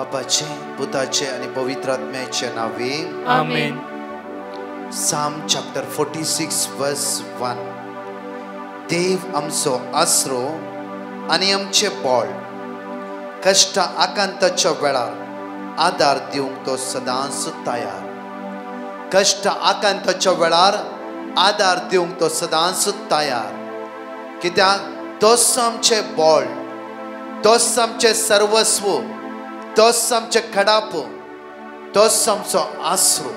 बापाचे, पुताचे आणि पवित्र आत्म्याचे नावे आमेन. Psalm chapter 46 verse 1. देव आमचो आसरो आणि आमचे बळ, कष्ट आकांताच्या वेळार आधार दिवंक तो सदांच तयार. कष्ट आकांताच्या वेळार आधार दिवंक तो सदांच तयार. कित्याक तोच आमचे बळ, तोच आमचे सर्वस्व, तोच आमचे खडाप, तोच आमचो आसरो.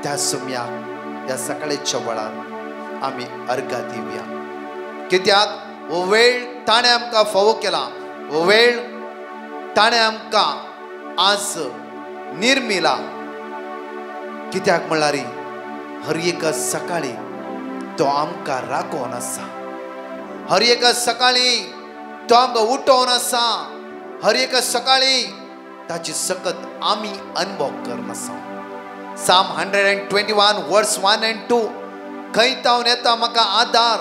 त्या सुम्याक त्या सकाळच्या वेळार आम्ही अर्घा दिवया. कित्याक हो वेळ ताणे आमकां फावो केला, हो वेळ ताणे आमकां आज निर्मिला. कित्याक म्हणल्यार हर एक सकाळी तो आमकां राखोवन आसा, हर एक सकाळी तो आमकां उठोवन आसा, हर एक सकाळी ताची सकत आमी अनुभव करन आसा. Psalm 121 verse 1 and 2. खंय तावन येता म्हाका आधार,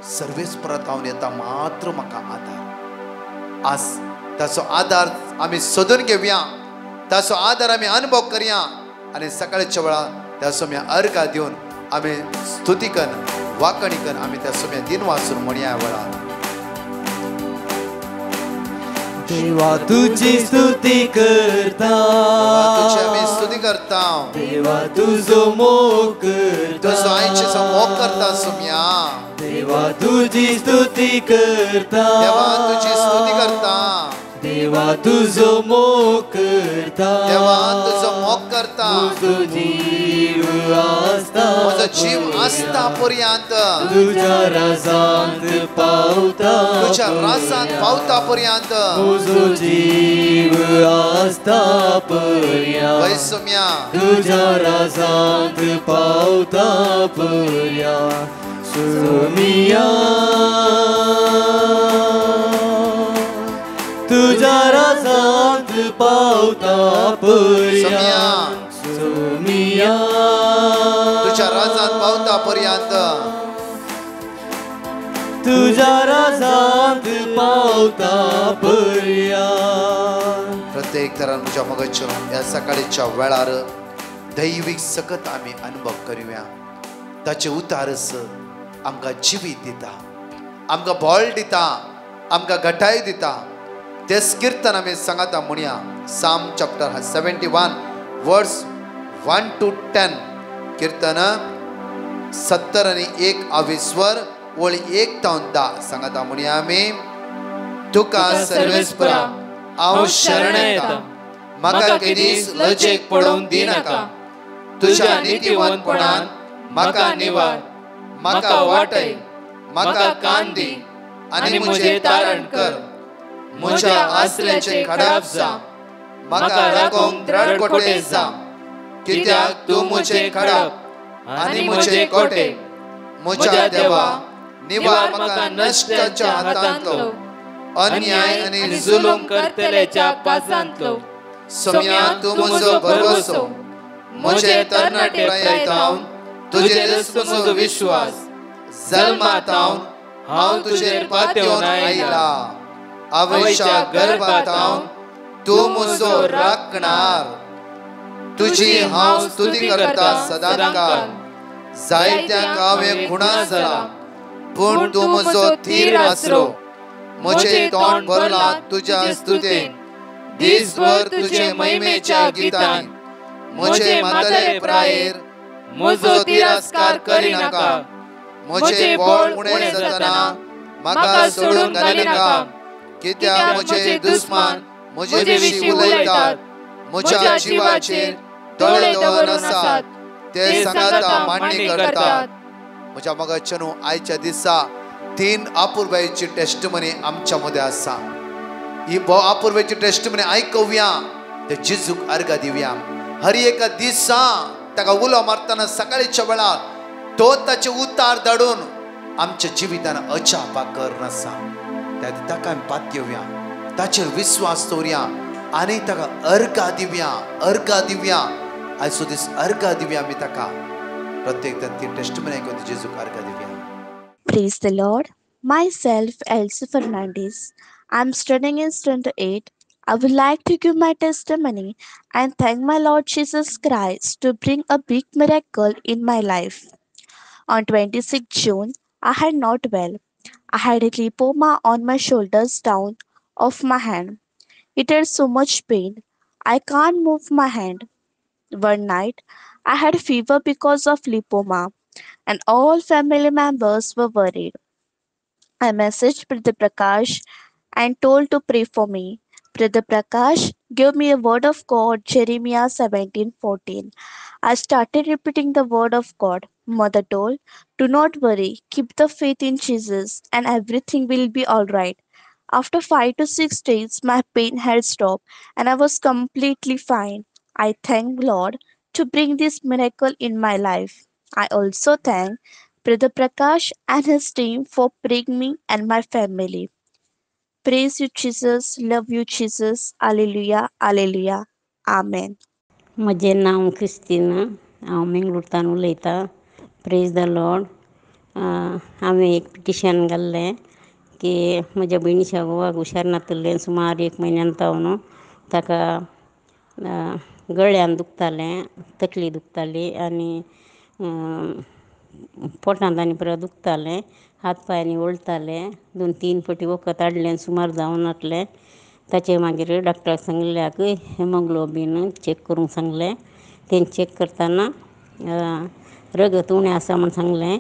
सर्वेस परतावन येता मात्र म्हाका आधार. आज ताचो आधार आमी सोदून घेवया, ताचो आधार आमी अनुभव करया आनी सकाळच्या वेळार त्या सोम्या अर्घा दिवन आमी स्तुतीकन वाकणीकन आमी त्या सोम्या दिन वाचून म्हणया. वेळार देवा तुझी स्तुती करता, तुझी आमी स्तुती करता. देवा तुझो मोग करता, तुझो आयचेचो मोग करता सोम्या. देवा तुझी स्तुती करता, देवा तुझी स्तुती करता. देवा तुझो मोग करता, देवा तुझो मोग करता. तुझो जीव आस्ता, म्हजो जीव आसता पर्यंत तुझ्या राजांत पावता, तुझ्या रासांत पावता पर्यंत तुझो जीव आस्ता पर्यंत. वय सोम्या तुझ्या राजांत पावता पर्यंत. सोमिया तुझ्या राजांत पावता पर्यंत. सोमिया तुझ्या राजांत पावता पर्यंत. तुझ्या राजांत पावता पर्यंत. प्रत्येक तरान म्हज्या मगच्यो ह्या सकाळच्या वेळार दैवीक सकत आमी अनुभव करुया. ताचे उतारस आमकां जिवीत दिता, आमकां बळ दिता, आमकां घटाय दिता. तेच कीर्तन आमी सांगाता म्हणया. Psalm chapter 71 verse 1 to 10. कीर्तन 70 आणि 1 ओळी 1 तावन 10 सांगाता म्हणया आमी. तुका सर्वेस्परा हांव शरण येता, म्हाका केदीस लजेक पडूंक दिनाका. तुज्या नितीवंतपणान म्हाका निवार, म्हाका वाटय, म्हाका कान दी आनी म्हजें तारण कर. म्हज्या आसऱ्याचे खडाप जा, म्हाका राखोंक द्रडकोटे जा. कित्याक तूं म्हजें खडाप आनी म्हजें कोटे. म्हज्या देवा निवार म्हाका नश्टाच्या हातांतलो, अन्याय आनी जुलूम करतल्याच्या पासांतलो. सोम्या तूं म्हजो भरवसो, म्हजे तरणाटे प्रायतावन तुजेरच म्हजो विश्वास. जल्मात हांव तुजेर पातयेवन आयला, आवयच्या गर्भात तूं म्हजो राखणार. तुजी हांव स्तुती करता सदांकाळ. जायत्यांक हांवें खुणा जाला, पूण तूं म्हजो थीर आसरो. म्हजें तोंड भरलां तुज्या स्तुतेन, दिसभर तुजे महिमेच्या गितांनी. म्हजे म्हातारे प्रायेर म्हजो तिरस्कार करिनाका. म्हजें बळ उणें जातना म्हाका सोडून घालिनाका. कित्याक म्हजे दुस्मान म्हजे विशीं उलयतात, म्हज्या जिवाचेर दोळे दवरून आसात, ते सांगाता मांडणी करतात. म्हज्या मगाच्यानू आयच्या दिसा 3 अपूर्वाची टेस्टमनी आमच्या मध्ये आसा. ही अपूर्वाची टेस्टमनी आयकूया, ते जेजूक अर्घा दिवया. हर एका दिसा ताका उलो मारतना सकाळच्या वेळार तो ताचे उतार धाडून आमच्या जिवितान अचापा करन आसा. ताका आमी पातयेवया, ताचेर विश्वास दवरया आनी ताका अर्घा दिवया, अर्घा दिवया. आयचो दीस अर्घा दिवया आमी ताका. प्रत्येक ती टेस्टमनी आयकून जेजूक अर्घा दिवया. Praise the Lord. Myself, Elsie Fernandez. I'm studying in Standard 8 I would like to give my testimony and thank my Lord Jesus Christ to bring a big miracle in my life. On 26 June, I had not well. I had a lipoma on my shoulders down of my hand. It had so much pain. I can't move my hand. One night, I had fever because of lipoma, and all family members were worried. I messaged Brother Prakash and told to pray for me. Brother Prakash gave me a word of God, Jeremiah 17:14. I started repeating the word of God. Mother told, "Do not worry, keep the faith in Jesus, and everything will be alright." After 5 to 6 days, my pain had stopped, and I was completely fine. I thank Lord to bring this miracle in my life. I also thank Brother Prakash and his team for praying me and my family. Praise you, Jesus. Love you, Jesus. Alleluia. Alleluia. Amen. म्हजें नांव Christina. हांव मेंगलोरतान उलयतां. Praise the Lord. हांवें एक petition घाल्लें की म्हज्या भयणीच्या घोवाक हुशार नासलें सुमार 1 म्हयन्यान न्हू ताका गळ्यान दुखतालें, तकली दुखताली आनी पोटांत आनी परत दुखतालें, हात पांय आनी ओळटालें. 2-3 फावटी वखद हाडलें, सुमार जावं नासलें. ताचे मागीर डॉक्टराक सांगल्याक हेमोग्लोबीन चॅक करूंक सांगलें. तें चॅक करतना रगत उणें आसा म्हूण सांगलें.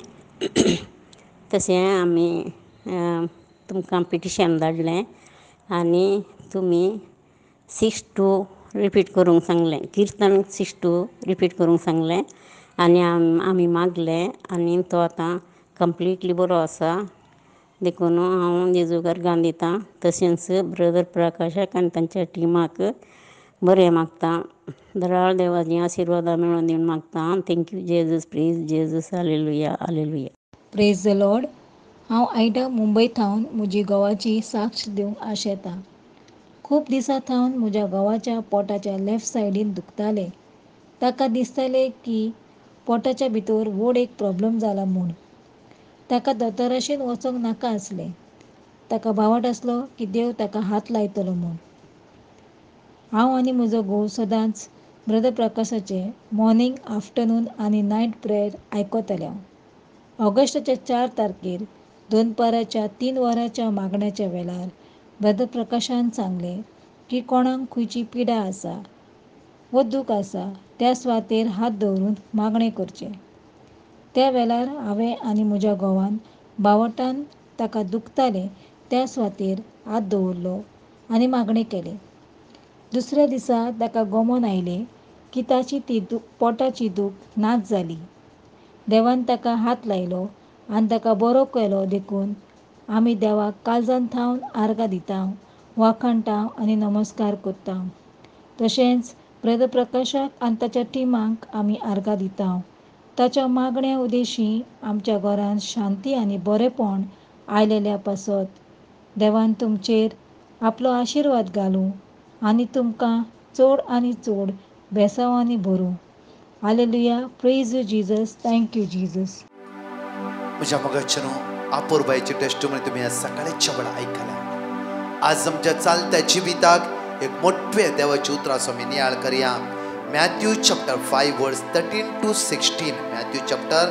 तशें आमी तुमकां पिटिशन धाडलें आनी तुमी 6:2 रिपीट करूंक सांगलें. किर्तन 6:2 रिपीट करूंक सांगलें आनी आमी मागलें आनी तो आतां कंप्लिटली बरो आसा. देखून हांव जेजूकार घान दितां. तशेंच ब्रदर प्रकाशाक आनी तांच्या टिमाक बरें मागतां. दराळ देवाची आशिर्वादां मेळोन दिवन मागतां. Thank you Jesus. Praise Jesus. Hallelujah. Hallelujah. Praise the Lord. हांव आयडा मुंबय थावन म्हजी घोवाची साक्ष दिवंक आशेतां. खूब दिसां थावन म्हज्या घोवाच्या पोटाच्या लेफ्ट सायडीन दुखतालें. ताका दिसतालें की पोटाच्या भितर व्हड एक प्रॉब्लम जाला म्हूण. ताका दोतोराशेन वचोंक नाका आसलें. ताका भावट आसलो की देव ताका हात लायतलो म्हूण. हांव आनी म्हजो घोव सदांच ब्रदर प्रकाशाचें मॉर्निंग, आफ्टरनून आनी नायट प्रेयर आयकताले. ऑगस्टाच्या 4 तारखेर दनपाराच्या 3 वरांच्या मागण्याच्या वेळार ब्रदर प्रकाशान सांगलें की कोणाक खंयची पिडा आसा वा दूख आसा त्या सुवातेर हात दवरून मागणें करचें. त्या वेळार हांवें आनी म्हज्या घोवान भावटान ताका दुखतालें त्या सुवातेर हात दवरलो आनी मागणें केली. दुसऱ्या दिसा ताका गमन आयलें की ताची ती पोटाची दूख नाच जाली. देवान ताका हात लायलो आनी ताका बरो केलो. देखून आमी देवाक काळजान थावन आर्गां दितां, वाखाणटां आनी नमस्कार करतां. तशेंच ब्रदर प्रकाशाक आनी ताच्या टिमाक आमी आर्गां दितां. ताच्या मागण्या उदेशीं आमच्या घरांत शांती आनी बरेंपण आयलेल्या पासत. देवान तुमचेर आपलो आशिर्वाद घालूं आनी तुमकां चड आनी चड बेसांवांनी भरूं. Hallelujah. Praise you Jesus. Thank you Jesus. म्हज्या मोगाचें आपोरबायची टेस्टिमनी तुम्ही आज सकाळच्या वेळा ऐकल्या. आज आमच्या चालत्या जिविताक एक मोठे देवाचे उतराचो आमी नियाळ करया. मॅथ्यू चॅप्टर 5 वर्स 13 to 16. मॅथ्यू चॅप्टर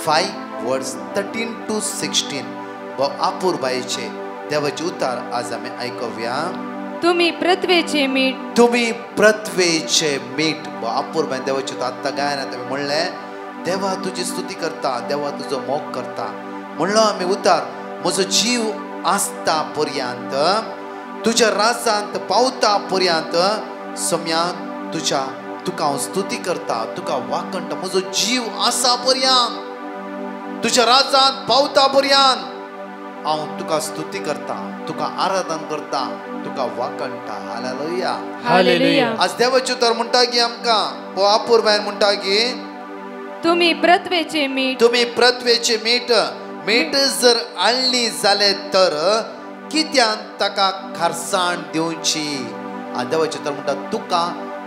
5 वर्स 13 to 16. आपोरबायचे देवाचे उतार आज आमी ऐकूया. तुम्ही पृथ्वीचे मीठ. तुम्ही पृथ्वीचे मीठ. आपोरबाय देवाचे उतार आत्ता गायना तुम्ही म्हणलें देवा तुझी स्तुती करता, देवा तुझो मोग करता. म्हणलो आमी उतार म्हजो जीव आसता पर्यंत, तुझ्या राजांत पावता पर्यंत सम्या तुका हांव स्तुती करता, तुका वाकणटा. म्हजो जीव आसा पर्यंत, तुझ्या राजांत पावता पर्यंत हांव तुका स्तुती करता, तुका आराधन करता, तुका वाकणटा. हालेलुया. हालेलुया. आज देवाचे उतार म्हणटा की आमकां आपोरबाय म्हणटा की तुम्ही पृथ्वीचे मीठ. तुम्ही पृथ्वीचे मीठ. मीठ जर आणली जाले तर कित्यान ताका खारसाण दिवची. देवाचे तर म्हणटा तुका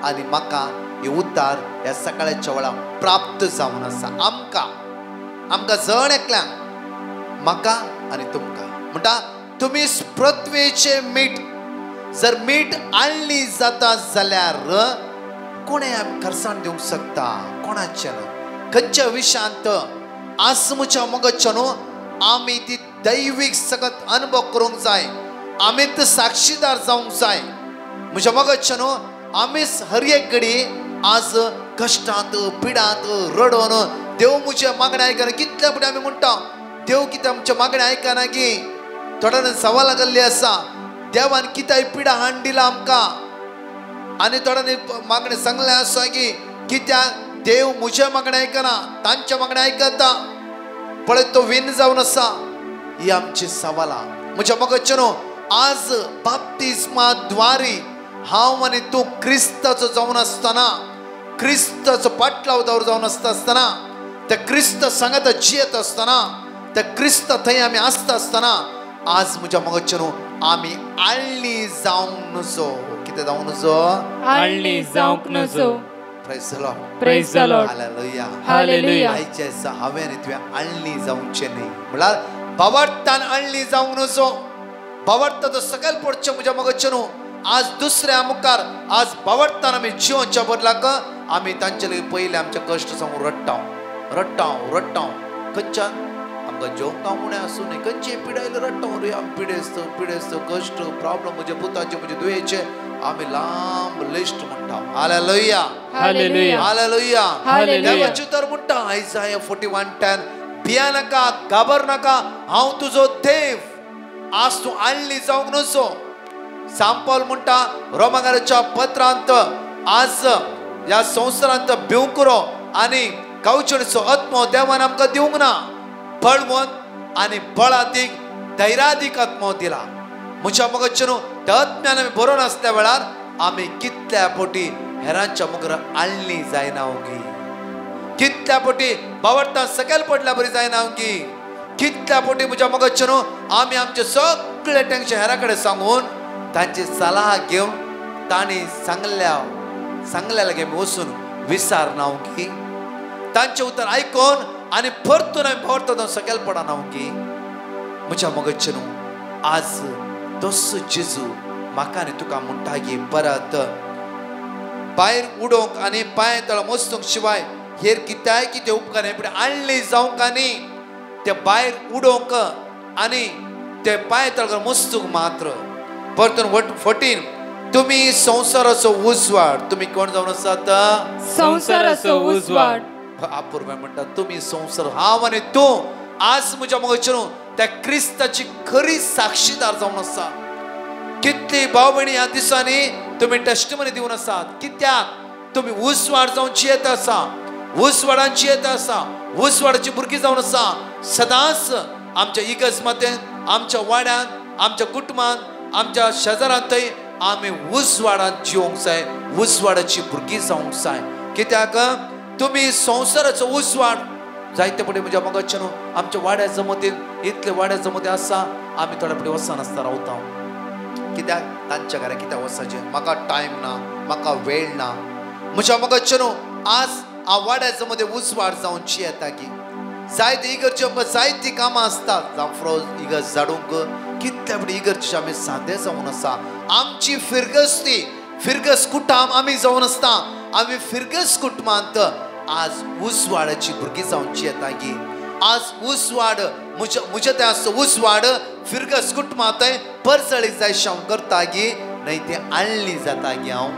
आनी म्हाका हे उद्धार ह्या सकाळच्या वेळा प्राप्त जावन आसा. आमकां जण एकल्यांक, म्हाका आनी तुमकां म्हणटा तुम्ही पृथ्वीचे मीठ. जर मीठ आळणी जाता जाल्यार कोणे आमी खर्चाण दिवंक शकता कोणाच्यान खंयच्या विशयांत आज म्हज्या मगच्यान आमी ती दैवीक सगत अनुभव करूंक जाय आमीच साक्षीदार जावंक जाय म्हज्या मगच्यान आमीच हर एक घडी आज कश्टांत पिडांत रडोन देव म्हजे मागणे आयकना कितले फुडें आमी म्हणटा देव कितें आमचे मागणे आयकना की थोड्यांनी सवाल घाल्ली आसा देवान कितें पिडा हाड दिला आमकां आनी थोड्यांनी मागणे सांगले आसा की कित्याक देव म्हजे मागणे आयकना तांचे मागणे आयकता पळय तो विन जावन आसा ही आमची सवालां म्हज्या मगच्यान आज बाप्तिस्मा द्वारी हांव आनी तूं क्रिस्ताचो जावन आसतना क्रिस्ताचो पाटलाव दवर जावन आसतना त्या क्रिस्त सांगात जियेत आसतना त्या क्रिस्त थंय आमी आसता आसतना आज म्हज्या मगच्यान आमी आळणी जावंक नजो कितें जावंक नजो आळणी जावंक नजो praise the Lord praise the Lord hallelujah hallelujah आयचे दिसा हांवें आनी तुवें आळणी जावचें न्ही म्हळ्यार बावडतान आळणी जावंक नजो बावडता तो सकयल पडचें म्हज्या मगच्यान आज दुसऱ्या मुखार आज बावडतान आमी जिवच्या बदलाक आमी तांचे पयले आमचे कश्ट सांगून रडटाव खंयच्यान आमकां जेवंक म्हणे आसूं न्ही खंयचे पिडायले रडटाव रे आमी पिडेस्त कश्ट प्रॉब्लम म्हजे पुताचे म्हजे दुयेचे आमी लांब लिस्ट म्हणटा हालेलुया हालेलुया हालेलुया हालेलुया देवाचे उतर म्हणटा आयसाया 41:10 भिया नाका घाबर नाका हांव तुजो देव आज तूं आळणी जावंक नजो सांपल म्हणटा रोमाकाराच्या पत्रांत आज ह्या संवसारांत भिवकुरो आनी गांवचणीचो आत्मो देवान आमकां दिवंक ना बळवंत आनी बळादीक धैर्यादीक आत्मो दिला म्हज्या मगच्यान त्या आत्म्यान आमी बरोवन आसल्या वेळार आमी कितल्या फावटी हेरांच्या मुखार आळणी जायना ओगी कितल्या फावटी बावडटा सकयल पडल्या बरी जायना ओगी कितल्या फावटी म्हज्या मगच्यान आमी आमचे सगळे टेंशन हेरा कडेन सांगून तांची सलाह घेवन तांणी सांगल्या लागी आमी वचून विचारना ओगी तांचे उतर आयकोन आनी परतून आमी बावडटा सकयल पडना ओगी म्हज्या मगच्यान आज तसो जेजू म्हाका आनी तुका म्हणटा गे परत भायर उडोवंक आनी पांय तळ मोस्तूंक शिवाय हेर कितें उपकार पुढे आळणी जावंक आनी ते भायर उडोवंक आनी ते पांय तळ मोस्तूंक मात्र परतून 14 तुमी संवसाराचो उजवाड तुमी कोण जावन आसात संवसाराचो उजवाड अपूर्व म्हणटा तुमी संवसार हांव आनी तूं आज म्हज्या मगच्यान त्या क्रिस्ताची खरी साक्षीदार जावन आसा कितली भाव भयणी ह्या दिसांनी तुमी टेस्टिमनी दिवन आसात कित्याक तुमी उजवाड जावन जियेता आसा उजवाडान जियेता आसा उजवाडाची भुरगीं जावन आसा सदांच आमच्या इगर्ज मातेन आमच्या वाड्यान आमच्या कुटुंबान आमच्या शेजारांत थंय आमी उजवाडान जिवंक जाय उजवाडाची भुरगीं जावंक जाय कित्याक तुमी संवसाराचो उजवाड जायते फुडें म्हज्या मगच्यान आमच्या वाड्या जमतीन इतले वाड्या जमती आसा आमी थोड्या फुडें वचनासता रावता कित्याक तांच्या घरा कित्याक वचपाचें म्हाका टायम ना म्हाका वेळ ना म्हज्या मगच्यान आज हांव वाड्या जमती उजवाड जावन जियेता की जायते इगर्जे जायतीं कामां आसतात जावं फ्रोज इगर्ज झाडूंक कितल्या फुडें इगर्जेचे आमी सादे जावन आसा आमची फिरगस कुटाम आमी जावन आसता आमी फिरगस कुटुंबांत आज उजवाडाची भुरगीं जावची येता गी आज उजवाड म्हजे ते आसा उजवाड फिरगस कुटुंबांत परसळीक जाय शाव करता गी न्हय ते आळणी जाता गी हांव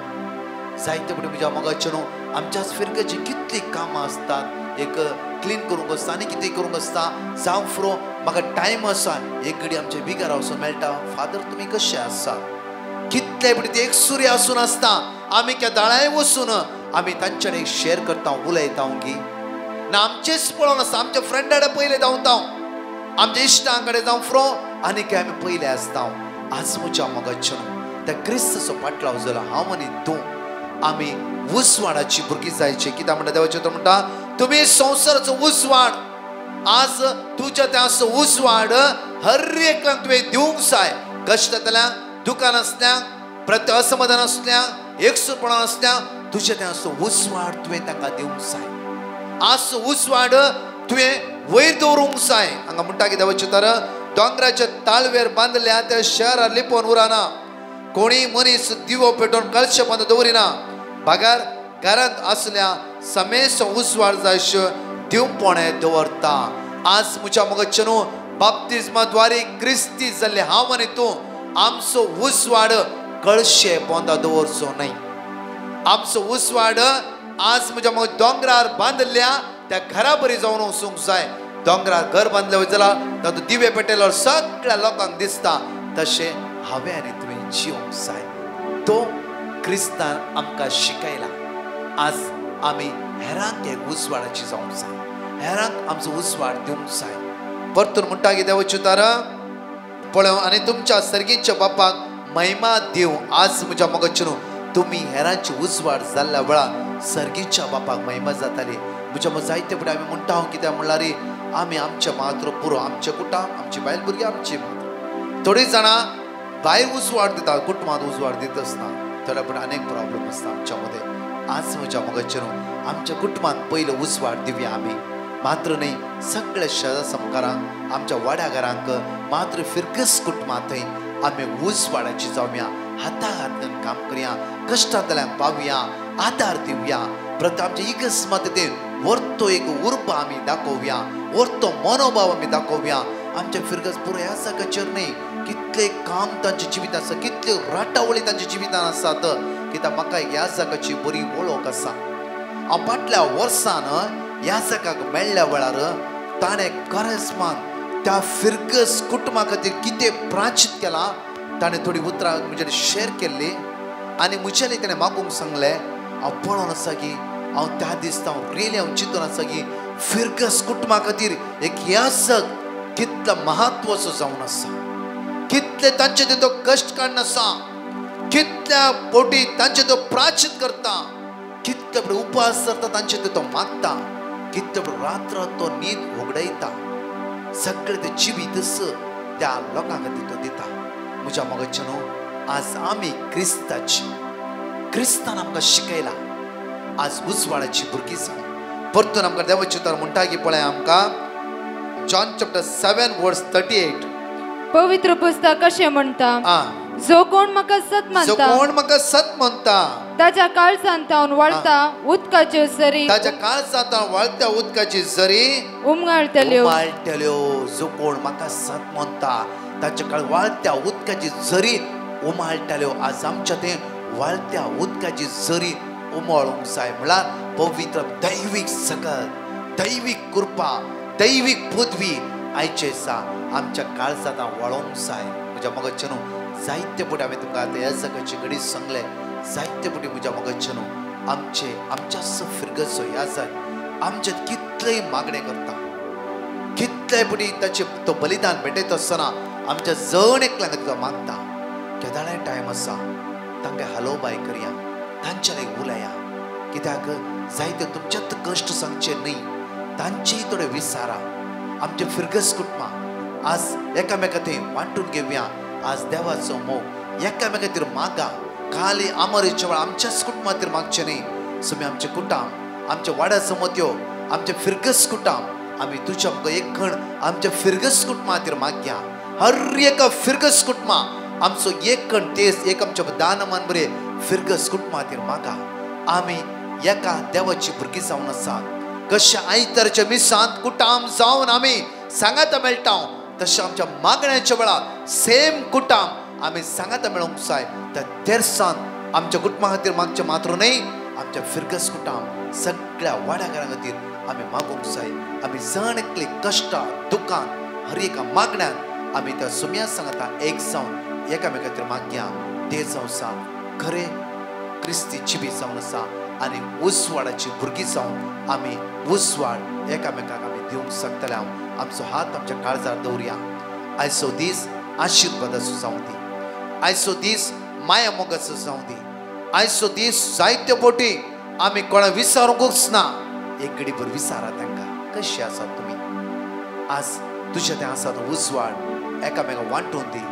जायते फुडें म्हज्या मगच्यान आमच्या फिरगेची कितली कामां असतात एक क्लीन करूंक आसता आनी कितें करूंक आसता जावं फ्रो म्हाका टायम आसा एक घडी आमच्या बिगार वचून मेळटा फादर तुमी कशे आसा कितले फुडें ते एक सूर्य आसून आसता आमी त्या दाळाय वचून आमी तांच्यान एक शेअर करता उलयता गी ना आमचेच पळोवन आसता आमच्या फ्रेंडाडे पयले धांवता आमच्या इश्टां कडेन जावं फ्रो आनी काय आमी पयले आसता आज म्हज्या मगच्यान त्या क्रिस्ताचो पाटलाव जाला हांव आनी तूं आमी उजवाडाची भुरगीं जायची कित्याक म्हणटा देवाचें तो म्हणटा तुमी संवसाराचो उजवाड आज तुज्या त्या उजवाड हर एकल्यांक तुवें दिवंक जाय कश्ट जातल्यांक दुकान असल्यांक प्रत्य असमाधान असल्यांक एकसूरपणां असल्यांक तुजें त्या उजवाड तुवें तांकां दिवंक जाय आज उजवाड तुवें वयर दवरूंक जाय हांगा म्हणटा की देवाचें तर दोंगराच्या ताळवेर बांदल्या त्या शहरार लिपोवन उराना कोणी मनीस दिवो पेटोवन कळशे बंद दवरिना भागार घरांत असल्या समेस उसवाड जायशो दिवपोणे दवरता. आज मुझ्या मगचनो बाप्तिस्माद्वारे क्रिस्ती जाल्ले हांव आनी तूं आमचो उसवाड कळशे बोंदा दवरचो न्हय. आमचो उसवाड आज म्हज्या मग दोंगरार बांदल्या त्या घरा बरी जावन वचूंक जाय. दोंगरार घर बांदले वयत जाल्यार तातूंत दिवे पेटयल्यार सगळ्या लोकांक दिसता तशें हांवें आनी तुवें जिवंक जाय. तो क्रिस्तान आमकां शिकयला. आज आमी हेरांक हे उसवाडाची जावंक जाय. हेरांक आमचो उसवाड दिवंक जाय. परतून म्हणटा की देवाची उतारा पळय आनी तुमच्या सर्गीच्या बापाक महिमा दिव. आज म्हज्या मगचनो तुम्ही हेरांची उसवाड जाल्ल्या वेळार सर्गीच्या बापाक महिमा जाताली. म्हज्या मग जायते फुडें आमी म्हणटा हांव कित्याक म्हणल्यार आमी आमचे मात्र पुरो आमचे कुटाम आमची बायल भुरगीं आमची मात्र. थोडीं जाणां भायर उसवाड दिता कुटुंबांत उसवाड दित आसता. थोड्या फुडें अनेक प्रॉब्लेम आसता आमच्या मदें. आज म्हज्या मगचनो आमच्या कुटुंबांत पयलो उसवाड दिवया आमी. मात्र न्ही सगळ्या शेजा समकारांक आमच्या वाड्या घरांक मात्र फिरकस कुटुंबांत थंय आमी उसवाडाची जावया. हाता हात घेवन काम करया. कश्टांतल्यांक पावया. आदार दिवया. प्रत आमच्या इकस्मात ते वर्तो एक उर्बा आमी दाखोवया. वर्तो मनोभाव आमी दाखोवया. आमच्या फिरकस पुरो ह्या जागाचेर न्ही कितले काम तांच्या जिवितांत आसा कितले राटावळी तांच्या जिवितांत आसात. कित्याक म्हाका ह्या जागाची बरी वळख आसा. हांव फाटल्या वर्सान ह्या जागाक मेळ्ळ्या वेळार ताणें खरेंच त्या फिरकस कुटुंबा खातीर कितें प्राचित केलां ताणें थोडी उतरां म्हजे शेअर केल्ली आनी म्हजेली ताणें मागूंक सांगलें. हांव पळोवन आसा की हांव त्या दिसता हांव रियली हांव चिंतून आसा की फिरकस कुटुंबा खातीर एक ह्या जग कितलो म्हत्वाचो जावन आसा. कितले तांचे तो कश्ट काडून आसा. कितल्या पोटी तांचे तो प्राचित करता. कितले फुडें उपास करता तांचे तो मागता. कितले फुडें रात्र तो न्हीद वगडयता. सगळे ते जिवीत त्या लोकां खातीर तो दिता. म्हज्या मगचनो आज आमी क्रिस्तान आमकां शिकयला. आज उसवाडाची भुरगीं जावन परतून आमकां देवाची उतर म्हणटा की पळय आमकां जॉन चॅप्टर 7 वर्स 38 पवित्र पुस्तक अशें म्हणटा जो कोण म्हाका सत म्हणटा ताच्या काळजांत हांव वळता उदकाच्यो झरी ताच्या काळजांत हांव वळता उदकाची झरी उमळटल्यो. जो कोण म्हाका सत म्हणटा ताच्या काळ वळत्या उदकाची झरी उमळटल्यो. आज आमच्या ते वळत्या उदकाची झरी उमळूंक जाय. म्हळ्यार पवित्र दैवीक सकत दैवीक कृपा दैवीक पदवी आयचे आसा आमच्या काळजांत वळोवंक जाय. म्हज्या मगचनो जायते फुडें हांवें तुमकां आतां ह्या जगाची घडी सांगलें. जायते फुडें म्हज्या मगचनो आमच्या फिरगसो ह्या जग आमचे कितलेय मागणे करता. कितले फुडें ताचे तो बलिदान भेटयता आसतना आमच्या जण एकल्यांक तुका मागता. केदाळे टायम आसा तांकां हालोबाय करया. तांच्या लायक उलया. कित्याक जायते तुमच्यात कश्ट सांगचे न्ही तांचेय थोडे विचारा. आमचे फिरगस कुटुंबां आज एकामेका थंय वांटून घेवया. आज देवाचो मोग एकामेकातीर मागा. खाली आमरेच्या वेळार आमच्याच कुटुंबा खातीर मागचे न्ही. समी आमचे कुटाम आमच्या वाड्या समत्यो आमचे फिरगस कुटाम आमी तुज्या आमकां एक खण आमच्या फिरगस कुटुंबा खातीर मागया. हर एका फिरगस कुटुंबा आमचो एक खण तेच एक आमच्या दानमान बरे फिरगस कुटुंबा खातीर मागा. आमी एका देवाची भुरगीं जावन आसा. कशें आयतारच्या मिसांत कुटाम जावन आमी सांगाता मेळटा तशें आमच्या मागण्याच्या वेळार सेम कुटाम आमी सांगाता मेळोंक जाय. त्या तेरसांत आमच्या कुटुंबा खातीर मागचें मात्र न्ही आमच्या फिरगस कुटाम सगळ्या वाड्या घरां खातीर आमी मागूंक जाय. आमी जण एकली कश्टां दुखान हर एका मागण्यान आमी त्या सुम्या सांगाता एक जावन एकामेका खातीर मागया. ते जावन आसा खरें क्रिस्ती जिबी जावन आसा आनी उसवाडाची भुरगीं जावन आमी उसवाड एकामेकाक आमी दिवंक शकतले. हांव आमचो हात आमच्या काळजार दवरया. आयचो दीस आशिर्वादाचो जावं दी. आयचो दीस माया मोगाचो जावं दी. आयचो दीस जायते फावटी आमी कोणा विचारूंकूच ना. एक घडीभर विचारा तांकां कशें आसात तुमी. आज तुजें तें आसा तो उसवाड एकामेकाक वांटून दी.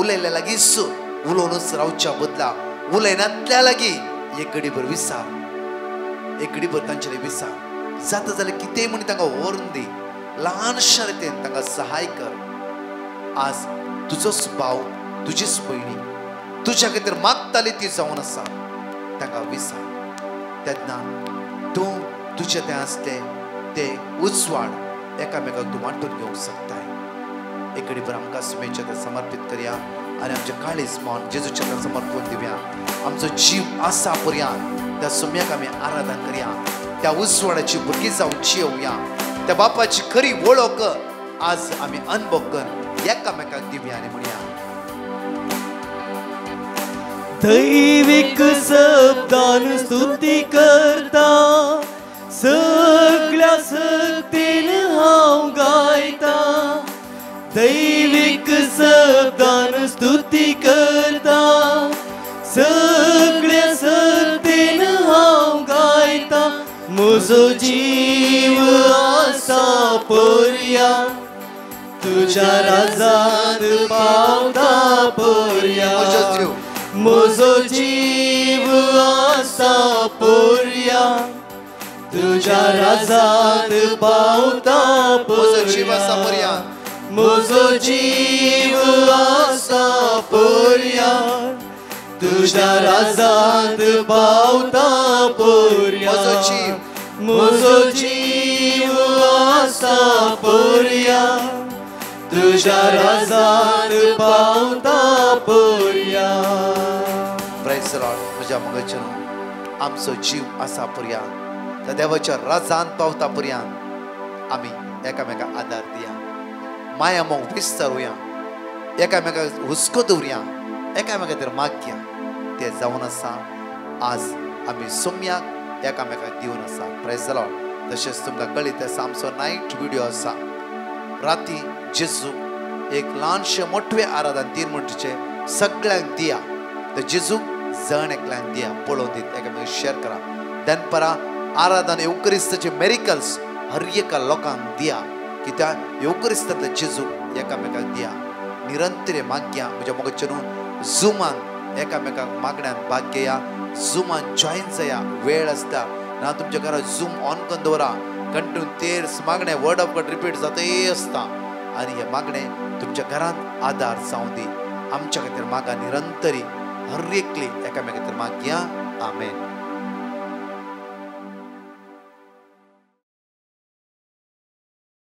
उलयल्या लागींच उलोवनूच रावच्या बदला उलयनातल्या लागीं एक घडीभर विचार. एक घडीभर तांचे विचार. जाता जाल्यार कितेंय म्हण तांकां व्हरून दी. ल्हानशा रितीन तांकां सहाय कर. आज तुजोच भाव तुजीच भयणी तुझ्या खातीर मागताली ती जावन आसा ताका विसार. तेन्ना तूं तुजें तें आसलें ते उजवाड एकामेकाक तूं वांटून घेवंक शकताय. एक घडीभर आमकां सुमेच्या ते समर्पित करया आनी आमचे काळीज मन जेजूच्या समर्पण दिवया. आमचो जीव आसा पर्यंत त्या सुम्याक आमी आराधन करया. त्या उजवाडाची भुरगीं जावन जियोवया. त्या बापाची खरी वळख आज आमी अनुभव कर एकामेकाक दिवया आनी म्हणया. दैविक शब्दान स्तुती करता सगळ्या सक्तीन हांव गायता. दैविक शब्दान स्तुती करता सगळ्या सक्तीन हांव गायता. म्हजो जीव आसा पर्या तुझ्या राजान पावता पर्या. म्हजो जीव आसा पर्या तुझ्या राजान पावता पर्या. म्हजो जीव आसा पर्या तुझ्या राजान पावता पर्या. म्हजो जीव आसा पर्या तुझ्या राजान पावता पर्या. Praise the Lord. म्हज्या मगजनो आमचो जीव आसा पर्यंत त्या देवाच्या राजान पावता पर्यंत आमी एकामेकाक आदार दिया. माया मोग विस्तारुया. एकामेकाक हुस्को दवरया. एकामेकाचेर मागया. ते जावन आसा आज आमी सोम्याक एकामेकाक दिवन आसा. Praise the Lord. तशेंच तुमकां कळीत आसा आमचो नायट व्हिडिओ आसा. राती जेजू एक ल्हानशे मोठवे आराधन 3 म्हणटीचे सगळ्यांक दिया. तर जेजू जण एकल्यांक दिया. पळोवन दीत एकामेकाक शेअर करा. दनपरां आराधन येवकरिस्ताचे मेरिकल्स हर एका लोकांक दिया. कित्याक येवकरिस्तांतले जेजू एकामेकाक दिया. निरंतर मागया. म्हज्या मोगचेनू झुमान एकामेकाक मागण्यान भाग घेया. झुमान जॉईन जाया. वेळ आसता ना तुमच्या घरात झूम ऑन करून दवरा. कंटिन्यू तेर्स मागणे वर्ड ऑफ गॉड रिपीट जातय आसता आनी हे मागणे तुमच्या घरांत आदार जावं दी. आमच्या खातीर मागा निरंतरी हर एकली एकामेका खातीर मागया. आमेन.